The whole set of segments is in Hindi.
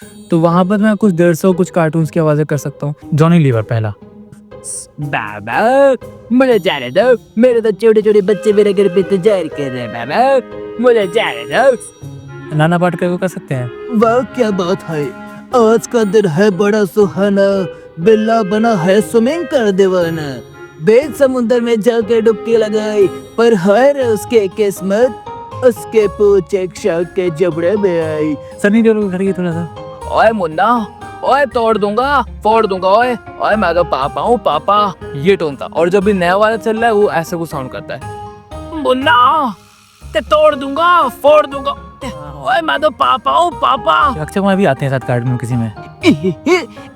तो वहाँ पर मैं कुछ 150 कुछ कार्टून्स की आवाज़ें कर सकता हूँ। जॉनी लीवर पहला। बाबा मुझे जाने दो, मेरे तो छोटे छोटे बच्चे मेरे घर पे इंतजार कर रहे हैं। बाबा मुझे जाने दो। नाना पाटेकर को कर सकते हैं। वाह क्या बात है, आज का दिन है बड़ा सुहाना, बिल्ला बना है स्विमिंग कर दीवाना, बेच समुंदर में जाके डुबकी लगाई, पर हाय रे उसके किस्मत, उसके पूछ एक शाख के जबड़े में आई। सनी देओल को करिए थोड़ा सा। ओए मुन्ना, ओए तोड़ दूंगा, फोड़ दूंगा, ओए मैं तो पापा हूँ पापा, ये टोन था। और जब भी नया वाला चल रहा है वो ऐसे कुछ साउंड करता है, मुन्ना ते तोड़ दूंगा, फोड़ दूंगा, ओए मैं तो पापा हूँ पापा। अक्षय कुमार भी आते हैं साथ कार्टून किसी में।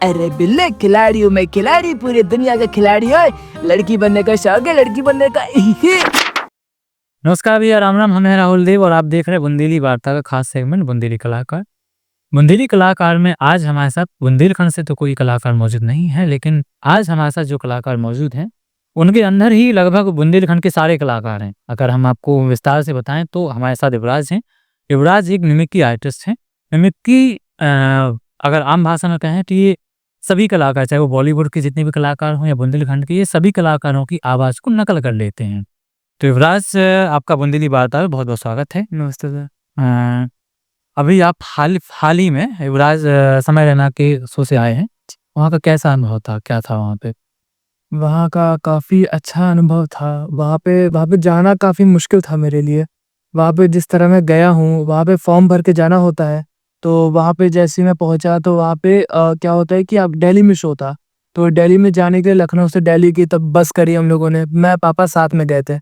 अरे बिल्ले खिलाड़ी हूँ मैं, खिलाड़ी पूरी दुनिया का खिलाड़ी है, लड़की बनने का शौक है, लड़की बनने का। नमस्कार भैया, राम राम। हम हैं राहुल देव और आप देख रहे हैं बुंदेली वार्ता का खास सेगमेंट बुंदेली कलाकार। बुंदेली कलाकार में आज हमारे साथ बुंदेलखंड से तो कोई कलाकार मौजूद नहीं है, लेकिन आज हमारे साथ जो कलाकार मौजूद हैं उनके अंदर ही लगभग बुंदेलखंड के सारे कलाकार हैं। अगर हम आपको विस्तार से बताएं तो हमारे साथ युवराज हैं। युवराज एक मिमिक्री आर्टिस्ट हैं। मिमिक्री अगर आम भाषा में कहें तो ये सभी कलाकार, चाहे वो बॉलीवुड के जितने भी कलाकार हों या बुंदेलखंड के, ये सभी कलाकारों की आवाज़ को नकल कर लेते हैं। तो युवराज आपका बुंदेली वार्ता में बहुत बहुत स्वागत है। नमस्ते सर। अभी आप हाल ही में युवराज समय रैना के शो से आए हैं। वहाँ का कैसा अनुभव था, क्या था वहाँ पे? वहाँ का काफ़ी अच्छा अनुभव था। वहाँ पे जाना काफ़ी मुश्किल था मेरे लिए। वहाँ पे जिस तरह मैं गया हूँ, वहाँ पे फॉर्म भर के जाना होता है। तो वहाँ पे जैसे ही मैं पहुँचा तो वहाँ पे क्या होता है कि अब दिल्ली में शो था। तो दिल्ली में जाने के लिए लखनऊ से दिल्ली की तब बस करी हम लोगों ने। मैं पापा साथ में गए थे।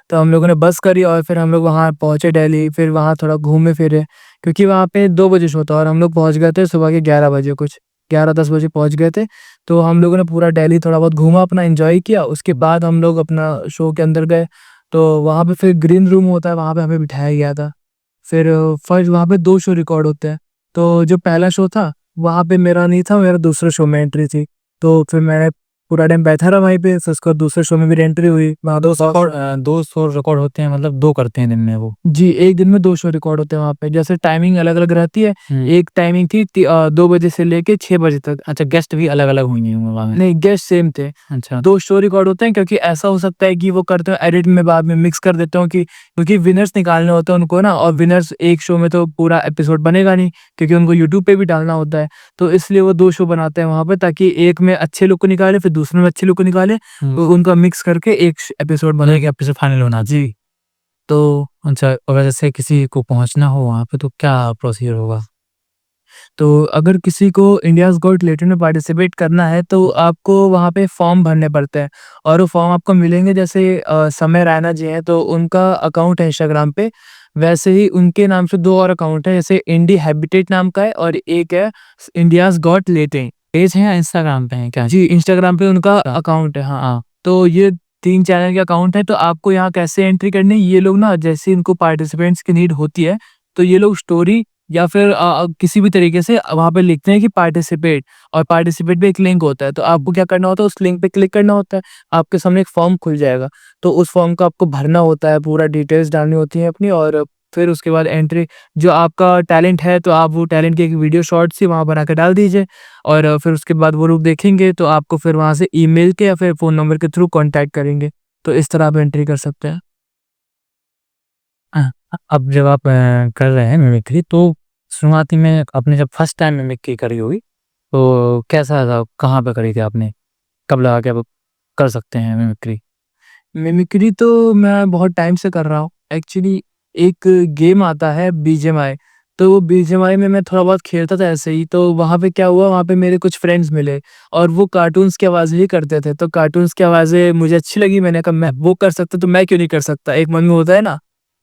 तो हम लोगों ने बस करी और फिर हम लोग वहाँ पहुँचे दिल्ली। फिर वहाँ थोड़ा घूमे फिरे, क्योंकि वहाँ पे 2 बजे शो था और हम लोग पहुँच गए थे सुबह के 11 बजे, कुछ 11-10 बजे पहुँच गए थे। तो हम लोगों ने पूरा दिल्ली थोड़ा बहुत घूमा, अपना एंजॉय किया। उसके बाद हम लोग अपना शो के अंदर गए। तो वहाँ पे फिर ग्रीन रूम होता है, वहाँ पे हमें बिठाया गया था। फिर फर्स्ट वहाँ पे 2 शो रिकॉर्ड होते हैं। तो जो पहला शो था वहाँ पे मेरा नहीं था, मेरा दूसरे शो में एंट्री थी। तो फिर मैंने पूरा टाइम बैठा रहा वहीं पे। फिर उसके बाद दूसरे शो में भी एंट्री हुई। वहाँ पे 2 शो रिकॉर्ड होते हैं, मतलब 2 करते हैं दिन में वो? जी, एक दिन में 2 शो रिकॉर्ड होते हैं वहाँ पे। जैसे टाइमिंग अलग-अलग रहती है। एक टाइमिंग थी 2 बजे से लेके 6 बजे तक। अच्छा, गेस्ट भी अलग-अलग होंगे वहाँ में? नहीं, गेस्ट सेम थे। अच्छा। 2 शो रिकॉर्ड होते हैं, क्योंकि ऐसा हो सकता है कि वो करते हो एडिट में बाद में मिक्स कर देता हूँ, कि क्योंकि विनर्स निकालने होते हैं उनको ना, और विनर्स एक शो में तो पूरा एपिसोड बनेगा नहीं, क्योंकि उनको यूट्यूब पे भी डालना होता है। तो इसलिए वो 2 शो बनाते हैं वहाँ पे, ताकि एक में अच्छे लोग को निकाले, फिर दूसरे में अच्छे लोग को निकाले, तो उनका मिक्स करके एक एपिसोड बने। एक एपिसोड फाइनल होना। जी। तो अच्छा, अगर जैसे किसी को पहुँचना हो वहाँ पे तो क्या प्रोसीजर होगा? तो अगर किसी को इंडियाज़ गॉट टैलेंट में पार्टिसिपेट करना है तो आपको वहाँ पे फॉर्म भरने पड़ते हैं, और वो फॉर्म आपको मिलेंगे। जैसे समय रैना जी हैं तो उनका अकाउंट है इंस्टाग्राम पे, वैसे ही उनके नाम से 2 और अकाउंट है, जैसे इंडी हैबिटेट नाम का है और एक है इंडियाज़ गॉट टैलेंट। पेज है या इंस्टाग्राम पे है क्या? जी, इंस्टाग्राम पे उनका अकाउंट है। हाँ, हाँ। तो ये 3 चैनल के अकाउंट है। तो आपको यहाँ कैसे एंट्री करनी है, ये लोग ना जैसे इनको पार्टिसिपेंट्स की नीड होती है, तो ये लोग स्टोरी या फिर किसी भी तरीके से वहाँ पे लिखते हैं कि पार्टिसिपेट, और पार्टिसिपेट पे एक लिंक होता है। तो आपको क्या करना होता है, उस लिंक पे क्लिक करना होता है, आपके सामने एक फॉर्म खुल जाएगा। तो उस फॉर्म को आपको भरना होता है, पूरा डिटेल्स डालनी होती है अपनी, और फिर उसके बाद एंट्री, जो आपका टैलेंट है तो आप वो टैलेंट की एक वीडियो शॉर्ट्स ही वहाँ बना के डाल दीजिए, और फिर उसके बाद वो लोग देखेंगे तो आपको फिर वहाँ से ईमेल के या फिर फ़ोन नंबर के थ्रू कॉन्टैक्ट करेंगे। तो इस तरह आप एंट्री कर सकते हैं। अब जब आप कर रहे हैं मिमिक्री, तो शुरुआती में आपने जब फर्स्ट टाइम मिमिक्री करी होगी तो कैसा था? कहाँ पे करी थी आपने? कब लगा कि अब कर सकते हैं मिमिक्री? मिमिक्री तो मैं बहुत टाइम से कर रहा हूँ। एक्चुअली एक गेम आता है बीजीएमआई, तो वो बीजीएमआई में मैं थोड़ा बहुत खेलता था ऐसे ही। तो वहाँ पे क्या हुआ, वहाँ पे मेरे कुछ फ्रेंड्स मिले और वो कार्टून्स की आवाज़ ही करते थे। तो कार्टून्स की आवाज़ें मुझे अच्छी लगी, मैंने कहा मैं वो कर सकता तो मैं क्यों नहीं कर सकता? एक मन में होता है ना।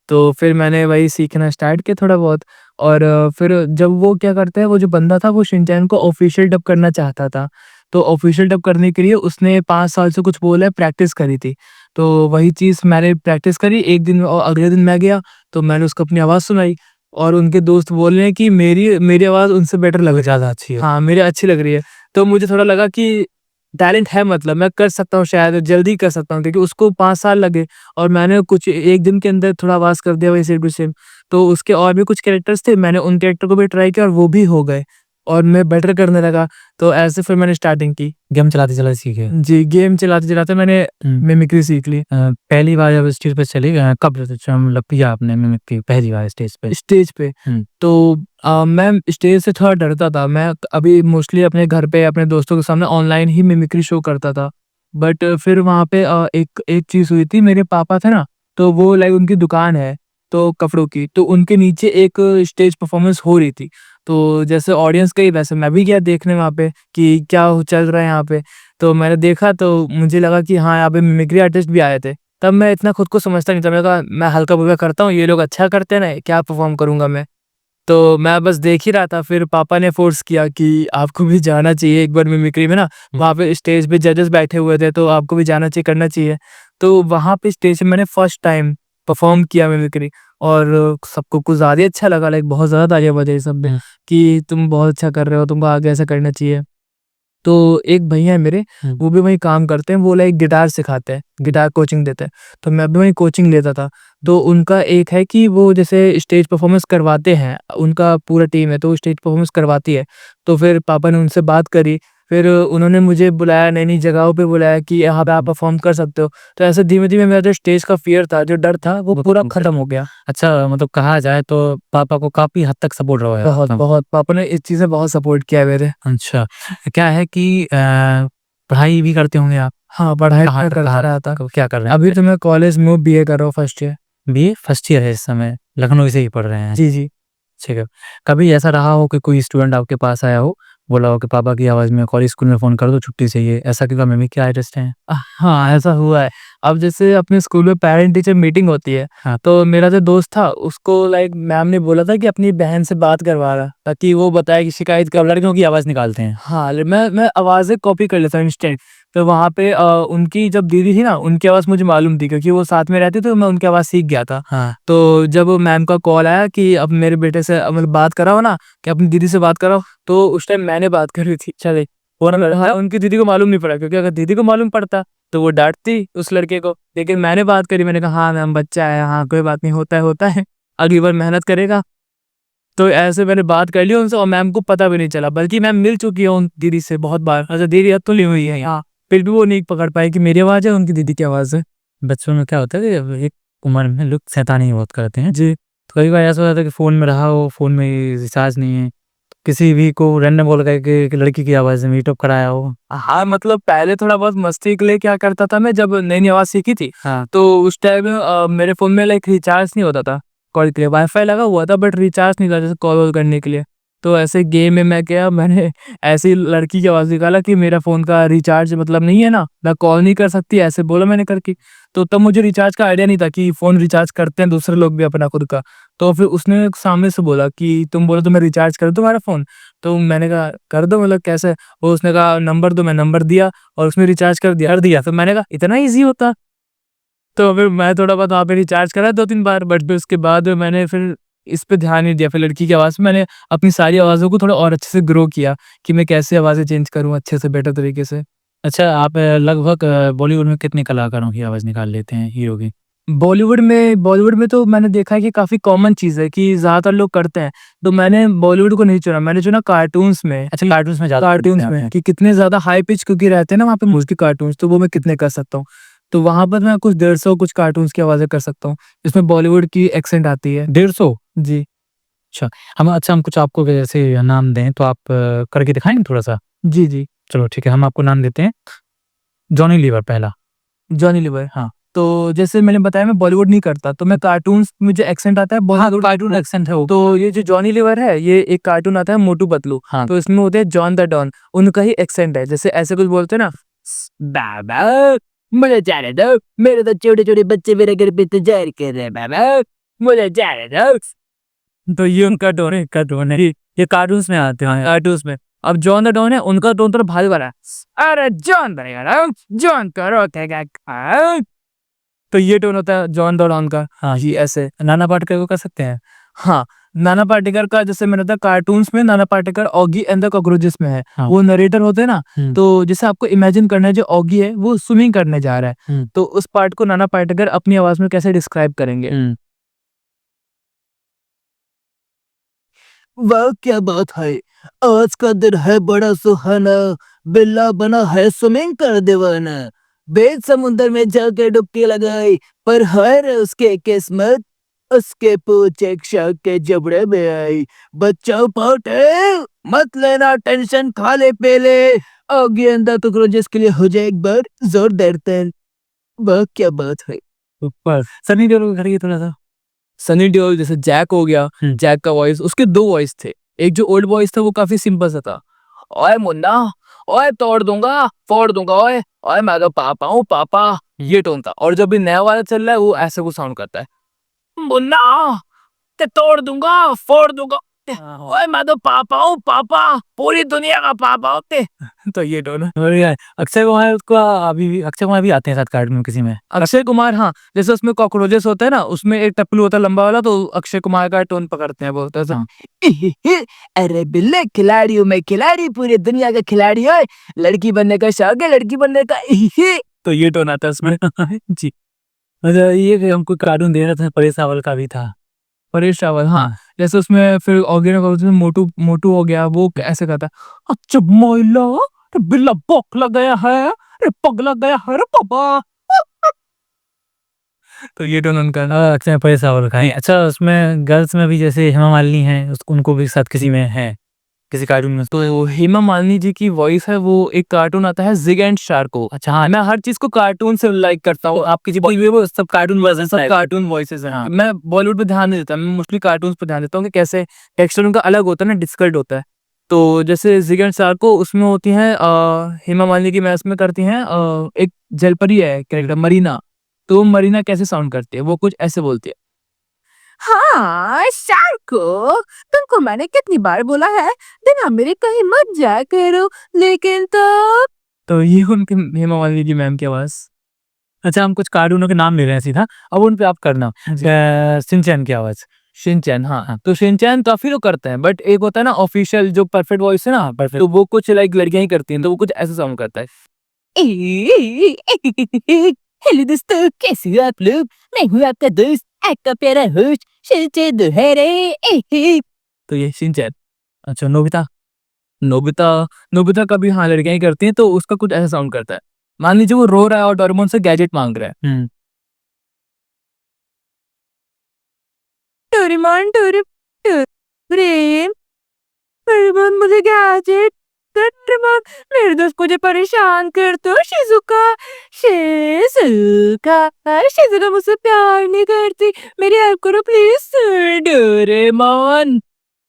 तो फिर मैंने वही सीखना स्टार्ट किया थोड़ा बहुत। और फिर जब वो क्या करते हैं, वो जो बंदा था वो शिनचैन को ऑफ़िशियल डब करना चाहता था। तो ऑफ़िशियल डब करने के लिए उसने 5 साल से कुछ बोला है, प्रैक्टिस करी थी। तो वही चीज़ मैंने प्रैक्टिस करी एक दिन, और अगले दिन मैं गया तो मैंने उसको अपनी आवाज़ सुनाई, और उनके दोस्त बोल रहे हैं कि मेरी मेरी आवाज़ उनसे बेटर लग रही है। ज़्यादा अच्छी है। हाँ, मेरी अच्छी लग रही है। तो मुझे थोड़ा लगा कि टैलेंट है, मतलब मैं कर सकता हूँ, शायद जल्दी कर सकता हूँ, क्योंकि उसको 5 साल लगे और मैंने कुछ 1 दिन के अंदर थोड़ा आवाज़ कर दिया वही सेम टू सेम। तो उसके और भी कुछ कैरेक्टर्स थे, मैंने उन कैरेक्टर को भी ट्राई किया और वो भी हो गए। और मैं बेटर करने लगा, तो ऐसे फिर मैंने स्टार्टिंग की। गेम चलाते-चलाते सीखे। जी, गेम चलाते-चलाते मैंने मिमिक्री सीख ली। पहली बार जब स्टेज पे चले कब मतलब किया आपने मिमिक्री पहली बार स्टेज पे? स्टेज पे तो मैं स्टेज से थोड़ा डरता था। मैं अभी मोस्टली अपने घर पे अपने दोस्तों के सामने ऑनलाइन ही मिमिक्री शो करता था। बट फिर वहाँ पे एक चीज़ हुई थी, मेरे पापा थे ना, तो वो लाइक उनकी दुकान है तो कपड़ों की, तो उनके नीचे एक स्टेज परफॉर्मेंस हो रही थी। तो जैसे ऑडियंस गई वैसे मैं भी गया देखने वहाँ पे कि क्या चल रहा है यहाँ पे। तो मैंने देखा तो मुझे लगा कि हाँ, यहाँ पे मिमिक्री आर्टिस्ट भी आए थे। तब मैं इतना खुद को समझता नहीं था। मैंने कहा मैं हल्का-फुल्का करता हूँ, ये लोग अच्छा करते हैं ना, क्या परफॉर्म करूँगा मैं। तो मैं बस देख ही रहा था, फिर पापा ने फ़ोर्स किया कि आपको भी जाना चाहिए एक बार मिमिक्री में ना, वहाँ पे स्टेज पे जजेस बैठे हुए थे, तो आपको भी जाना चाहिए, करना चाहिए। तो वहाँ पे स्टेज पे मैंने फर्स्ट टाइम परफ़ॉर्म किया मिमिक्री, और सबको कुछ ज़्यादा ही अच्छा लगा, लाइक बहुत ज़्यादा तालियाँ बजाई सब ने कि तुम बहुत अच्छा कर रहे हो, तुमको आगे ऐसा करना चाहिए। तो एक भैया है मेरे, वो भी वहीं काम करते हैं, वो लाइक गिटार सिखाते हैं, गिटार कोचिंग देते हैं, तो मैं भी वहीं कोचिंग लेता था। तो उनका एक है कि वो जैसे स्टेज परफॉर्मेंस करवाते हैं, उनका पूरा टीम है तो वो स्टेज परफॉर्मेंस करवाती है। तो फिर पापा ने उनसे बात करी, फिर उन्होंने मुझे बुलाया, नई-नई जगहों पे बुलाया कि यहाँ पे आप परफॉर्म कर सकते हो। तो ऐसे धीमे-धीमे मेरा जो स्टेज का फ़ियर था, जो डर था, वो पूरा खत्म हो गया। अच्छा मतलब कहा जाए तो पापा को काफ़ी हद तक सपोर्ट रहा है बहुत, आपका। बहुत पापा ने इस चीज़ में बहुत सपोर्ट किया है मेरे। अच्छा, क्या है कि पढ़ाई भी करते होंगे आप? हाँ, पढ़ाई कहाँ मैं तक करता कहाँ रहा था। क्या कर रहे हैं? अभी तो मैं कॉलेज में हूँ, बीए कर रहा हूँ first year. BA first year है इस समय, लखनऊ से ही पढ़ रहे हैं। जी, जी। ठीक है। कभी ऐसा रहा हो कि कोई स्टूडेंट आपके पास आया हो, बोला हो कि पापा की आवाज़ में कॉलेज स्कूल में फ़ोन कर दो छुट्टी चाहिए, ऐसा क्योंकि मिमिक्री आर्टिस्ट हैं? हाँ, ऐसा हुआ है। अब जैसे अपने स्कूल में पेरेंट टीचर मीटिंग होती है, हाँ। तो मेरा जो दोस्त था उसको लाइक मैम ने बोला था कि अपनी बहन से बात करवा रहा, ताकि वो बताए कि शिकायत कब। लड़कियों की आवाज़ निकालते हैं। हाँ, मैं आवाज़ें कॉपी कर लेता हूँ इंस्टेंट। तो वहाँ पे उनकी जब दीदी थी ना, उनकी आवाज़ मुझे मालूम थी क्योंकि वो साथ में रहती थी, तो मैं उनकी आवाज़ सीख गया था। हाँ। तो जब मैम का कॉल आया कि अब मेरे बेटे से मतलब बात कराओ ना, कि अपनी दीदी से बात कराओ, तो उस टाइम मैंने बात करी थी। चले फ़ोन लगा, उनकी दीदी को मालूम नहीं पड़ा, क्योंकि अगर दीदी को मालूम पड़ता तो वो डाँटती उस लड़के को। लेकिन मैंने बात करी, मैंने कहा हाँ मैम, बच्चा है, हाँ कोई बात नहीं, होता है, होता है, अगली बार मेहनत करेगा। तो ऐसे मैंने बात कर ली उनसे और मैम को पता भी नहीं चला, बल्कि मैम मिल चुकी है उन दीदी से बहुत बार। अच्छा, दीदी अब तो ली हुई है यहाँ, फिर भी वो नहीं पकड़ पाई कि मेरी आवाज़ है, उनकी दीदी की आवाज़ है। बच्चों में क्या होता है कि एक उम्र में लोग शैतानी बहुत करते हैं। जी। तो कई बार ऐसा हो जाता है कि फ़ोन में रहा हो, फ़ोन में रिचार्ज नहीं है, किसी भी को रैंडम कॉल करके कि लड़की की आवाज़ में मीटअप कराया हो। हाँ, मतलब पहले थोड़ा बहुत मस्ती के लिए क्या करता था मैं, जब नई-नई आवाज़ सीखी थी, हाँ। तो उस टाइम मेरे फ़ोन में लाइक रिचार्ज नहीं होता था कॉल के लिए। वाईफ़ाई लगा हुआ था बट रिचार्ज नहीं था जैसे कॉल-वॉल करने के लिए। तो ऐसे गेम में मैं गया, मैंने ऐसी लड़की की आवाज़ निकाला कि मेरा फ़ोन का रिचार्ज मतलब नहीं है ना, मैं कॉल नहीं कर सकती, ऐसे बोला मैंने करके। तो तब मुझे रिचार्ज का आइडिया नहीं था कि फ़ोन रिचार्ज करते हैं दूसरे लोग भी अपना खुद का। तो फिर उसने सामने से बोला कि तुम बोलो तो मैं रिचार्ज कर दूँ तुम्हारा फ़ोन? तो मैंने कहा कर दो, मतलब कैसे? वो उसने कहा नंबर दो, मैं नंबर दिया और उसमें रिचार्ज कर दिया। तो मैंने कहा इतना ईज़ी होता? तो फिर मैं थोड़ा बहुत वहाँ पे रिचार्ज करा 2-3 बार, बट फिर उसके बाद मैंने फिर इस पे ध्यान नहीं दिया। फिर लड़की की आवाज़ में मैंने अपनी सारी आवाज़ों को थोड़ा और अच्छे से ग्रो किया कि मैं कैसे आवाज़ें चेंज करूँ अच्छे से, बेटर तरीके से। अच्छा आप लगभग बॉलीवुड में कितने कलाकारों की आवाज़ निकाल लेते हैं हीरो की? बॉलीवुड में तो मैंने देखा है कि काफ़ी कॉमन चीज़ है कि ज़्यादातर लोग करते हैं। तो मैंने बॉलीवुड को नहीं चुना, मैंने चुना कार्टून्स में। अच्छा कार्टून्स में ज़्यादा करते कार्टून्स हैं में आप। कि कितने ज़्यादा हाई पिच क्योंकि रहते हैं ना वहाँ पे मोस्टली कार्टून्स, तो वो मैं कितने कर सकता हूँ। तो वहाँ पर मैं कुछ 150 कुछ कार्टून्स की आवाज़ें कर सकता हूँ, जिसमें बॉलीवुड की एक्सेंट आती है। 150? जी। अच्छा, हम कुछ आपको जैसे नाम दें तो आप करके दिखाएँगे थोड़ा-सा? जी, जी। चलो ठीक है, हम आपको नाम देते हैं। जॉनी लीवर पहला। जॉनी लीवर। हाँ। तो जैसे मैंने बताया मैं बॉलीवुड नहीं करता, तो मैं कार्टून्स में जो एक्सेंट आता है हाँ, बॉलीवुड। कार्टून एक्सेंट है वो। तो ये जो जॉनी लीवर है, ये एक कार्टून आता है मोटू पतलू, हाँ। तो इसमें होते हैं जॉन द डॉन, उनका ही एक्सेंट है। जैसे ऐसे कुछ बोलते हैं ना, बाबा मुझे जाने दो, मेरे तो छोटे-छोटे बच्चे मेरे घर पे इंतज़ार कर रहे हैं बाबा, मुझे जाने दो। तो ये उनका टोन है, इनका टोन है। ये कार्टून्स में आते हैं। कार्टून्स में। अब जॉन द डॉन है, उनका टोन थोड़ा भारी वाला है। अरे जॉन बनेगा ना, जॉन को रोकेगा कौन? तो ये टोन होता है जॉन द डॉन का। हाँ, जी, ऐसे। नाना पाटेकर को कर सकते हैं। हाँ, नाना पाटेकर का जैसे मैंने बताया कार्टून्स में Nana Patekar Oggy and the cockroaches में है। हाँ। वो नरेटर होते हैं ना, हुँ। तो जैसे आपको इमेजिन करना है जो ऑगी है वो स्विमिंग करने जा रहा है, हुँ। तो उस पार्ट को नाना पाटेकर अपनी आवाज़ में कैसे डिस्क्राइब करेंगे? हुँ। वाह क्या बात है, आज का दिन है बड़ा सुहाना, बिल्ला बना है स्विमिंग कर दीवाना, बेच समुंदर में जाकर डुबकी लगाई, पर हाय रे उसके किस्मत, उसके पूछ एक शाख के जबड़े में आई। बच्चों पाउटे, मत लेना टेंशन, खा ले पे ले, आगे अंदर तो करो जिसके लिए हो जाए एक बार जोरदार तैर। वाह क्या बात है। ऊपर सनी देओल को करिए थोड़ा सा। सनी देओल जैसे जैक हो गया, जैक का वॉइस, उसके दो वॉइस थे। एक जो ओल्ड वॉइस था वो काफी सिंपल सा था, ओए मुन्ना, ओए तोड़ दूंगा, फोड़ दूंगा, ओए ओए मैं तो पापा हूँ पापा, ये टोन था। और जब भी नया वाला चल रहा है वो ऐसे को साउंड करता है, मुन्ना ते तोड़ दूंगा, फोड़ दूंगा, ओए मैं तो पापा हूँ पापा, पूरी दुनिया का पापा होते। तो ये टोन है। और ये अक्षय कुमार का अक्षय कुमार भी आते हैं साथ कार्टून में किसी में। अक्षय कुमार, हाँ, जैसे उसमें कॉकरोचेस होता है ना, उसमें एक टप्पू होता है लंबा वाला, तो अक्षय कुमार का टोन पकड़ते हैं, बोलते हैं अरे बिल्ले खिलाड़ी हूँ मैं, खिलाड़ी, पूरी दुनिया का खिलाड़ी है, लड़की बनने का शौक है, लड़की बनने का। तो ये टोन आता है उसमें। जी। अच्छा, ये कि हमको कार्टून दे रहा था, परेश रावल का भी था। परेश रावल, हाँ, जैसे उसमें फिर उसमें मोटू मोटू हो गया, वो ऐसे कहता है, अच्छा मोइला, अरे बिल्ला बौखला गया है, अरे पगला गया है रे पापा। तो ये टोन उनका। अक्षय परेश रावल का है। अच्छा, उसमें गर्ल्स में भी जैसे हेमा मालिनी है, उनको भी साथ किसी में है, किसी कार्टून में। तो वो हेमा मालिनी जी की वॉइस है, वो एक कार्टून आता है जिग एंड शार्को। अच्छा हाँ, मैं हर चीज को कार्टून से लाइक करता हूँ। आपकी वो सब कार्टून वर्जन, सब कार्टून वॉइसेस हैं। हाँ, मैं बॉलीवुड पे ध्यान नहीं देता, मैं मोस्टली कार्टून पे ध्यान देता हूँ कि कैसे टेक्सचर उनका अलग होता है ना, डिफिकल्ट होता है। तो जैसे जिग एंड शार्को, उसमें होती है हेमा मालिनी की मैच में करती हैं, एक जलपरी है कैरेक्टर मरीना। तो मरीना कैसे साउंड करती है, वो कुछ ऐसे बोलती है, हाँ शार्को, तुमको मैंने कितनी बार बोला है बिना मेरे कहीं मत जाया करो, लेकिन तो ये उनके हेमा मालिनी जी मैम की आवाज। अच्छा, हम कुछ कार्टूनों के नाम ले रहे हैं सीधा, अब उन पे आप करना। शिनचैन की आवाज। शिनचैन, हाँ, तो शिनचैन काफी लोग करते हैं, बट एक होता है ना ऑफिशियल जो परफेक्ट वॉइस है ना, परफेक्ट, तो वो कुछ लाइक लड़कियां ही करती हैं, तो वो कुछ ऐसे साउंड करता है, हेलो दोस्तों, कैसे हो आप लोग, मैं हूँ आपका दोस्त, आपका प्यारा होस्ट शिनचैन दोहरे। तो ये शिनचैन। अच्छा, नोबिता। नोबिता, नोबिता का भी हाँ लड़कियां ही करती हैं, तो उसका कुछ ऐसा साउंड करता है। मान लीजिए वो रो रहा है और डोरेमोन से गैजेट मांग रहा है, डोरेमोन प्रेम, डोरेमोन मुझे गैजेट, डोरेमोन मेरे दोस्त मुझे परेशान कर दो, शिजुका, शिजुका, शिजुका मुझसे प्यार नहीं करती, मेरी हेल्प करो प्लीज, डोरेमोन।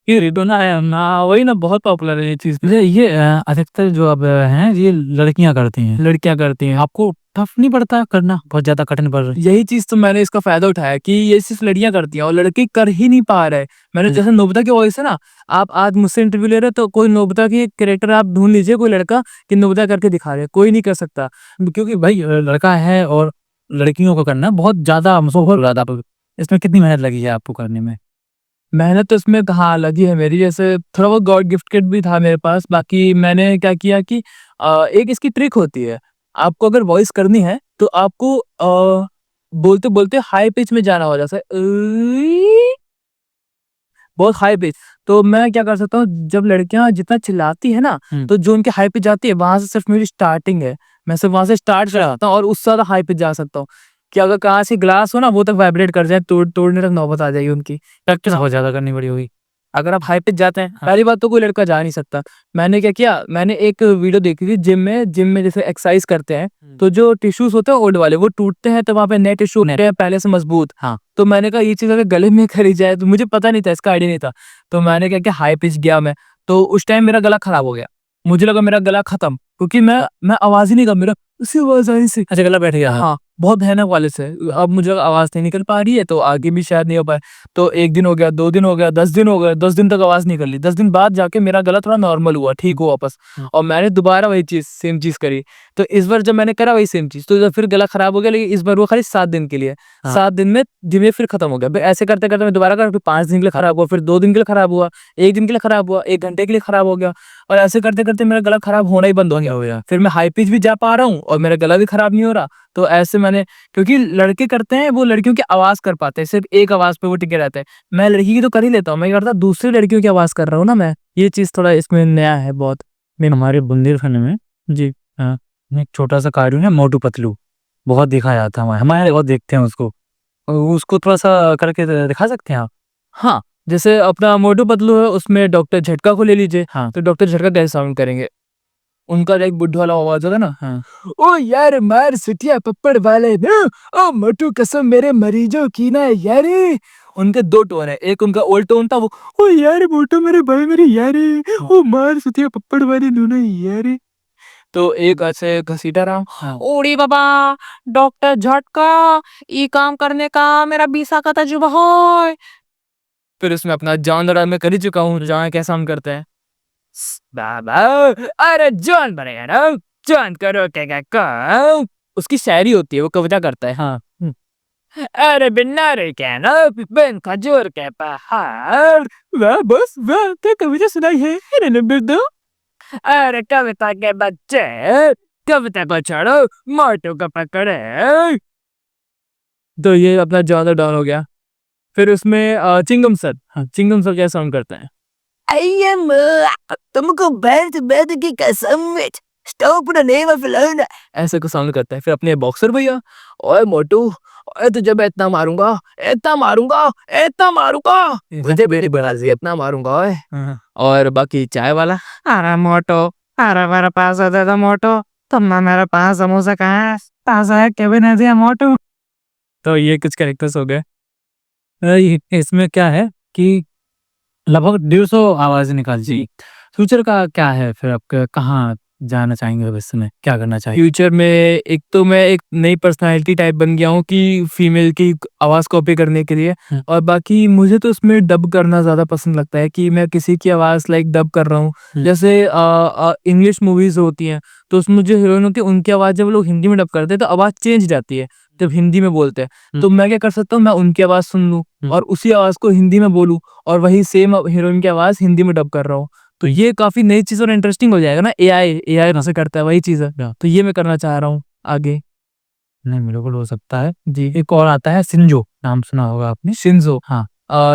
ये रिटर्न आया ना, वही ना, बहुत पॉपुलर है ये चीज। ये अधिकतर जो अब हैं, ये लड़कियां करती हैं। लड़कियां करती हैं, आपको टफ नहीं पड़ता करना, बहुत ज्यादा कठिन पड़ रही। यही चीज तो मैंने इसका फायदा उठाया कि ये सिर्फ लड़कियां करती हैं और लड़के कर ही नहीं पा रहे। मैंने जैसे नोबिता की वॉइस है ना, आप आज मुझसे इंटरव्यू ले रहे हो तो कोई नोबिता की कैरेक्टर आप ढूंढ लीजिए, कोई लड़का कि नोबिता करके दिखा रहे, कोई नहीं कर सकता, क्योंकि भाई लड़का है और लड़कियों को करना बहुत ज्यादा बहुत ज्यादा। इसमें कितनी मेहनत लगी है आपको करने में? मेहनत तो इसमें कहाँ लगी है मेरी, जैसे थोड़ा बहुत गॉड गिफ्टेड भी था मेरे पास। बाकी मैंने क्या किया कि एक इसकी ट्रिक होती है, आपको अगर वॉइस करनी है तो आपको बोलते बोलते हाई पिच में जाना हो, जैसे बहुत हाई पिच। तो मैं क्या कर सकता हूँ, जब लड़कियां जितना चिल्लाती है ना, तो जो उनकी हाई पिच जाती है वहां से सिर्फ मेरी स्टार्टिंग है, मैं सिर्फ वहां से स्टार्ट कराता हूँ और उससे ज्यादा हाई पिच जा सकता हूँ कि अगर कहाँ से ग्लास हो ना वो तक वाइब्रेट कर जाए, तोड़ने तक नौबत आ जाएगी उनकी। प्रैक्टिस बहुत ज्यादा करनी पड़ी होगी। अगर आप हाई पिच जाते हैं, पहली बात तो कोई लड़का जा नहीं सकता। मैंने क्या किया, मैंने एक वीडियो देखी थी जिम में जैसे एक्सरसाइज करते हैं तो जो टिश्यूज होते हैं ओल्ड वाले वो टूटते हैं, तो वहाँ पे नए टिश्यू होते हैं पहले से मजबूत। हाँ। तो मैंने कहा ये चीज अगर गले में करी जाए, तो मुझे पता नहीं था, इसका आइडिया नहीं था, तो मैंने क्या किया, हाई पिच गया मैं, तो उस टाइम मेरा गला खराब हो गया, मुझे लगा मेरा गला खत्म, क्योंकि मैं आवाज ही नहीं कर, मेरा उसी आवाज आई से। अच्छा, गला बैठ गया। हाँ, बहुत भयानक वाले से, अब मुझे आवाज नहीं निकल पा रही है, तो आगे भी शायद नहीं हो पाए। तो 1 दिन हो गया, 2 दिन हो गया, 10 दिन हो गए, 10 दिन तक आवाज निकल ली, 10 दिन बाद जाके मेरा गला थोड़ा नॉर्मल हुआ, ठीक हुआ वापस। और मैंने दोबारा वही चीज, सेम चीज करी। तो इस बार जब मैंने करा वही सेम चीज, तो फिर गला खराब हो गया, लेकिन इस बार वो खाली 7 दिन के लिए, 7 दिन में धीमे फिर खत्म हो गया। ऐसे करते करते मैं दोबारा करा, फिर 5 दिन के लिए खराब हुआ, फिर 2 दिन के लिए खराब हुआ, 1 दिन के लिए खराब हुआ, 1 घंटे के लिए खराब हो गया, और ऐसे करते करते मेरा गला खराब होना ही बंद हो गया। फिर मैं हाई पिच भी जा पा रहा हूँ और मेरा गला भी खराब नहीं हो रहा, तो ऐसे मैंने, क्योंकि लड़के करते हैं वो लड़कियों की आवाज़ कर पाते हैं, सिर्फ़ एक आवाज़ पे वो टिके रहते हैं। मैं लड़की की तो कर ही लेता हूँ, मैं क्या करता दूसरी लड़कियों की आवाज़ कर रहा हूँ ना मैं, ये चीज़ थोड़ा इसमें नया है बहुत। हमारे बुंदेलखंड में जी एक छोटा-सा कार्टून है मोटू पतलू, बहुत देखा जाता है हमारे यहाँ बहुत देखते हैं उसको। उसको थोड़ा-सा करके दिखा सकते हैं आप? हाँ, जैसे अपना मोटू पतलू है उसमें डॉक्टर झटका को ले लीजिए, हाँ। तो डॉक्टर झटका कैसे साउंड करेंगे? उनका जो एक बुड्ढा वाला आवाज़ होता है ना, हाँ। ओ यार मार सुटिया पप्पड़ वाले ने, ओ मोटू कसम मेरे मरीजों की ना यारी। उनके 2 टोन है, एक उनका ओल्ड टोन था वो, ओ यार मोटू मेरे भाई मेरी यारी, ओ मार सुटिया पप्पड़ वाले दोनों यारी। तो एक ऐसे घसीटा राम, हाँ। ओड़ी बाबा डॉक्टर झटका ई काम करने का मेरा 20 साल का तजुर्बा है। फिर उसमें अपना जॉन दौड़ा मैं कर ही चुका हूँ, जॉन कैसा साउंड करते हैं? बाबा अरे जॉन बनेगा ना, जॉन करो क्या काम। उसकी शायरी होती है, वो कविता करता है। हाँ। अरे बिन्ना रे क्या ना बिन खजूर के पहाड़, वाह बस वाह, क्या कविता सुनाई है, मेरा नंबर दो। अरे कविता के बच्चे कविता को छोड़ो मोटू को पकड़े। तो ये अपना जॉन डाउन हो गया। फिर उसमें चिंगम सर, हाँ चिंगम सर क्या साउंड करते हैं? तुमको बैठ की कसम stop the name of learn. ऐसे को साउंड करता है। फिर अपने बॉक्सर भैया, ओए मोटू ओए तुझे मैं इतना मारूंगा, इतना मारूंगा, इतना मारूंगा, मुझे मेरी बना दी इतना मारूंगा ओए। हाँ। और बाकी चाय वाला, अरे मोटो अरे मेरे पास दे दो मोटो, तुमने मेरे पास समोसा कहाँ है, पैसा है क्या भी नहीं दिया मोटू। तो ये कुछ कैरेक्टर्स हो गए। इसमें क्या है कि लगभग 150 आवाज़ें निकाली। फ्यूचर का क्या है फिर आप कहाँ जाना चाहेंगे भविष्य में? क्या करना चाहिए? फ्यूचर में एक तो मैं एक नई पर्सनालिटी टाइप बन गया हूँ कि फीमेल की आवाज़ कॉपी करने के लिए, और बाकी मुझे तो उसमें डब करना ज़्यादा पसंद लगता है कि मैं किसी की आवाज़ लाइक डब कर रहा हूँ। जैसे इंग्लिश मूवीज़ होती हैं तो उसमें जो हीरोइन होती है उनकी आवाज़ जब लोग हिंदी में डब करते हैं तो आवाज़ चेंज जाती है जब हिंदी में बोलते हैं। तो मैं क्या कर सकता हूँ, मैं उनकी आवाज़ सुन लूँ और उसी आवाज़ को हिंदी में बोलूँ और वही सेम हीरोइन की आवाज़ हिंदी में डब कर रहा हूँ। तो ये काफ़ी नई चीज़ और इंटरेस्टिंग हो जाएगा ना, एआई कैसे करता है वही चीज़ है। तो ये मैं करना चाह रहा हूँ आगे। नहीं बिल्कुल हो सकता है। जी, एक और आता है शिंजो, नाम सुना होगा आपने? शिन्ज़ो, हाँ।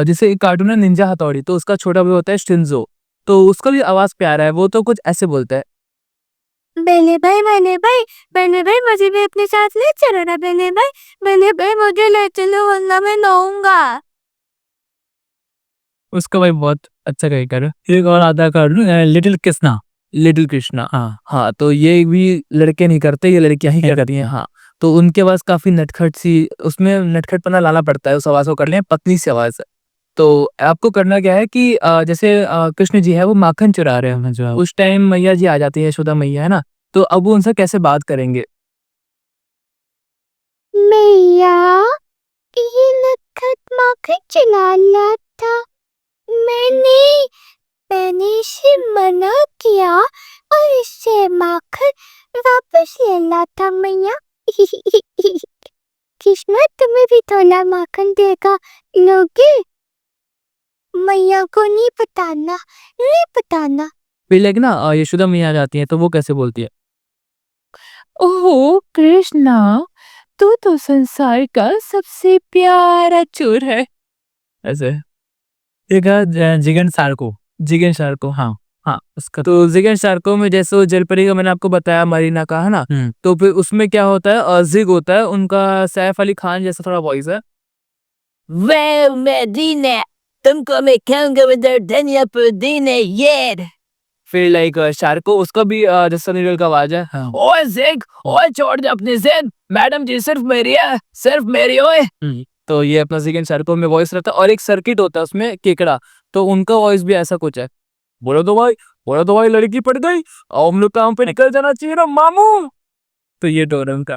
जैसे एक कार्टून है निंजा हथौड़ी, तो उसका छोटा भाई होता है शिन्ज़ो, तो उसका भी आवाज़ प्यारा है, वो तो कुछ ऐसे बोलता है। बेले भाई मुझे भी अपने साथ ले चलो ना बेले भाई मुझे ले चलो वरना मैं नहाऊंगा। उसका भाई बहुत अच्छा कैरेक्टर है। एक और आता है cartoon little Krishna. Little Krishna, हाँ। हाँ, तो ये भी लड़के नहीं करते, ये लड़कियाँ ही करती हैं। हाँ, तो उनकी आवाज़ काफ़ी नटखट सी, उसमें नटखटपना लाना पड़ता है उस आवाज़ को करने में, पतली सी आवाज़ है। तो आपको करना क्या है कि जैसे कृष्ण जी है वो माखन चुरा रहे हैं, जो है उस टाइम मैया जी आ जाती है, यशोदा मैया है ना, तो अब वो उनसे कैसे बात करेंगे? मैया ये नटखट माखन चलाना था, मैंने इसे मना किया और इससे माखन वापस लेना था मैया। कृष्णा तुम्हें भी थोड़ा माखन देगा, लोगे? मैया को नहीं बताना। फिर लेकिन ना यशोदा मैया आ जाती है तो वो कैसे बोलती है? ओह कृष्णा, तू तो संसार का सबसे प्यारा चोर है। ऐसे। एक है जिगन सार्को। जिगन शार्को, हाँ। हाँ, उसका तो जिगन शार्को में जैसे वो जलपरी का मैंने आपको बताया मरीना का, है ना? तो फिर उसमें क्या होता है, जिग होता है, उनका सैफ अली खान जैसा थोड़ा वॉइस है। वेल मदीना, तुमको मैं खाऊंगा उधर धनिया पुदीना यार। फिर लाइक शार्को, उसका भी जैसे सनी देओल का आवाज है। हाँ। ओए जिग, ओए छोड़ दे अपनी जिद, मैडम जी सिर्फ मेरी है, सिर्फ मेरी ओए। तो ये अपना जिगन शार्को में वॉइस रहता है, और एक सर्किट होता है उसमें केकड़ा, तो उनका वॉइस भी ऐसा कुछ है। बोलो तो भाई लड़की पड़ गई, और हम लोग काम पे निकल जाना चाहिए ना मामू। तो ये टोन है उनका।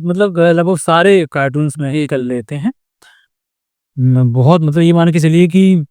मतलब लगभग सारे कार्टून्स में ये कर लेते हैं। बहुत मतलब ये मान के चलिए कि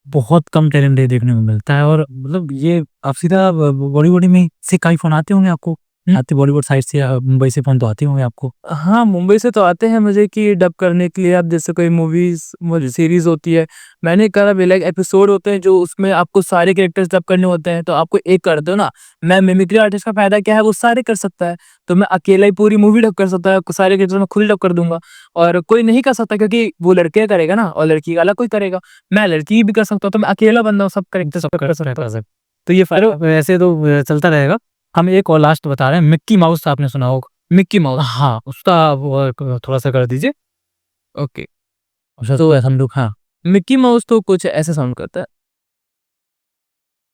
बहुत कम टैलेंट है देखने को मिलता है, और मतलब ये आप सीधा बॉलीवुड में सिर्फ आईफोन आते होंगे आपको। आते बॉलीवुड साइड से या मुंबई से फ़ोन तो आते होंगे आपको? हाँ, मुंबई से तो आते हैं मुझे कि डब करने के लिए। अब जैसे कोई मूवीज़ सीरीज़ होती है, मैंने करा भी लाइक एपिसोड होते हैं जो उसमें आपको सारे कैरेक्टर्स डब करने होते हैं, तो आपको एक कर दो ना। मैं मिमिक्री आर्टिस्ट का फ़ायदा क्या है, वो सारे कर सकता है, तो मैं अकेला ही पूरी मूवी डब कर सकता है, सारे कैरेक्टर मैं खुद डब कर दूँगा और कोई नहीं कर सकता क्योंकि वो लड़के करेगा ना और लड़की का अलग कोई करेगा। मैं लड़की भी कर सकता हूँ, तो मैं अकेला बंदा हूँ, सब करेक्टर सब कर सकता है। तो ये फ़ायदा वैसे तो चलता रहेगा। हम एक और लास्ट बता रहे हैं, मिक्की माउस आपने सुना होगा? मिक्की माउस, हाँ, उसका वो थोड़ा-सा कर दीजिए। ओके। अच्छा तो तो हम लोग हाँ। मिक्की माउस तो कुछ ऐसे साउंड करता है।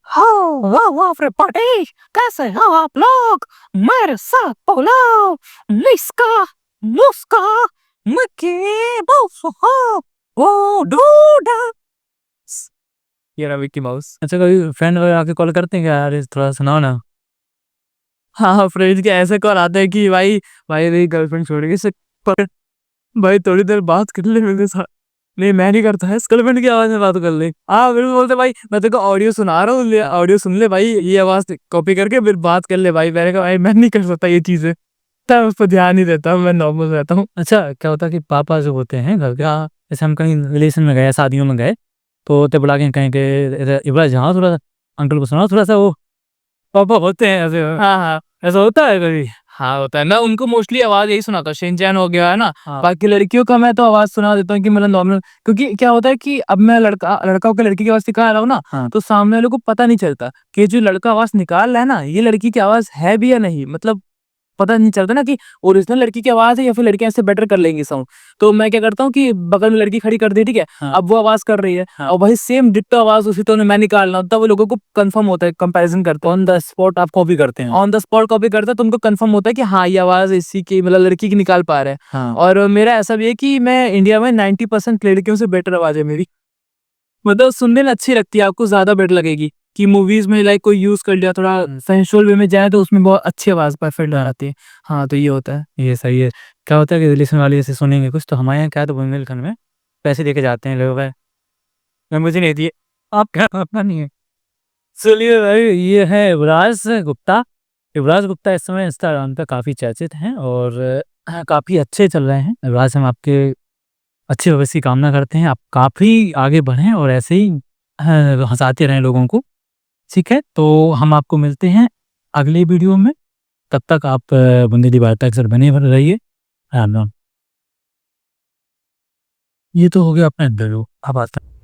हेलो एवरीबॉडी, कैसे हो आप लोग? मेरे साथ बोलो, निस्का मुस्का मिकी माउस हो, वो डूडा। ये रहा मिक्की माउस। अच्छा कभी फ्रेंड वगैरह आके कॉल करते हैं क्या? यार थोड़ा सुनाओ ना। हाँ, हाँ, फ्रेंड्स के ऐसे कॉल आते हैं कि भाई भाई मेरी गर्लफ्रेंड छोड़ गई से पर भाई थोड़ी देर बात कर ले मेरे साथ। नहीं मैं नहीं करता है, गर्लफ्रेंड की आवाज़ में बात कर ले। हाँ, फिर बोलते भाई मैं तेरे को ऑडियो सुना रहा हूँ, ले ऑडियो सुन ले भाई, ये आवाज़ कॉपी करके फिर बात कर ले भाई। मैंने कहा भाई मैं नहीं कर सकता ये चीज़ें, तब उस पर ध्यान नहीं देता, मैं नॉर्मल रहता हूँ। अच्छा क्या होता है कि पापा जो होते हैं घर के, जैसे हम कहीं रिलेशन में गए, शादियों में गए, तो ते बुला के कहें कि इधर इब्राज हाँ थोड़ा अंकल को सुनाओ थोड़ा-सा वो पापा होते हैं ऐसे। हाँ, हाँ। ऐसा होता है कभी? हाँ, होता है। मैं उनको मोस्टली आवाज़ यही सुनाता हूँ, शिनचैन हो गया है ना, हाँ। बाकी लड़कियों का मैं तो आवाज़ सुना देता हूँ कि मतलब नॉर्मल, क्योंकि क्या होता है कि अब मैं लड़का होके लड़की की आवाज़ निकाल रहा हूँ ना, हाँ। तो सामने वाले को पता नहीं चलता कि जो लड़का आवाज़ निकाल रहा है ना, ये लड़की की आवाज़ है भी या नहीं। मतलब पता नहीं चलता ना कि ओरिजिनल लड़की की आवाज़ है या फिर लड़कियाँ इससे बेटर कर लेंगी साउंड। तो मैं क्या करता हूँ कि बगल में लड़की खड़ी कर दी, ठीक है? हाँ। अब वो आवाज़ कर रही है हाँ। और वही सेम डिट्टो आवाज़ उसी टोन में मैं निकाल रहा हूँ, तब वो लोगों को कन्फर्म होता है, कंपैरिज़न करते हैं। ऑन द स्पॉट आप कॉपी करते हैं? ऑन द स्पॉट कॉपी करता है तो उनको कंफर्म होता है कि हाँ, ये आवाज़ इसी की मतलब लड़की की निकाल पा रहा है। हाँ। और मेरा ऐसा भी है कि मैं इंडिया में 90% लड़कियों से बेटर आवाज़ है मेरी। मतलब सुनने में अच्छी लगती है, आपको ज़्यादा बेटर लगेगी कि मूवीज़ में लाइक कोई यूज़ कर लिया, थोड़ा सेंसुअल वे में जाए तो उसमें बहुत अच्छी आवाज़ परफेक्ट आ जाती है। हाँ, तो ये होता है। ये सही है। क्या होता है कि रिलेशन वाले जैसे सुनेंगे कुछ, तो हमारे यहाँ क्या है तो बुंदेलखंड में पैसे देके जाते हैं लोग भाई, मुझे नहीं दिए, आपका अपना नहीं है। चलिए भाई ये है युवराज गुप्ता। युवराज गुप्ता इस समय इंस्टाग्राम पे काफ़ी चर्चित हैं और काफ़ी अच्छे चल रहे हैं। युवराज हम आपके अच्छे भविष्य की कामना करते हैं। आप काफ़ी आगे बढ़ें और ऐसे ही हँसाते रहें लोगों को। ठीक है? तो हम आपको मिलते हैं अगले वीडियो में। तब तक आप बुंदेली वार्ता के साथ बने रहिए। राम राम। ये तो हो गया अपना इंटरव्यू। अब आता है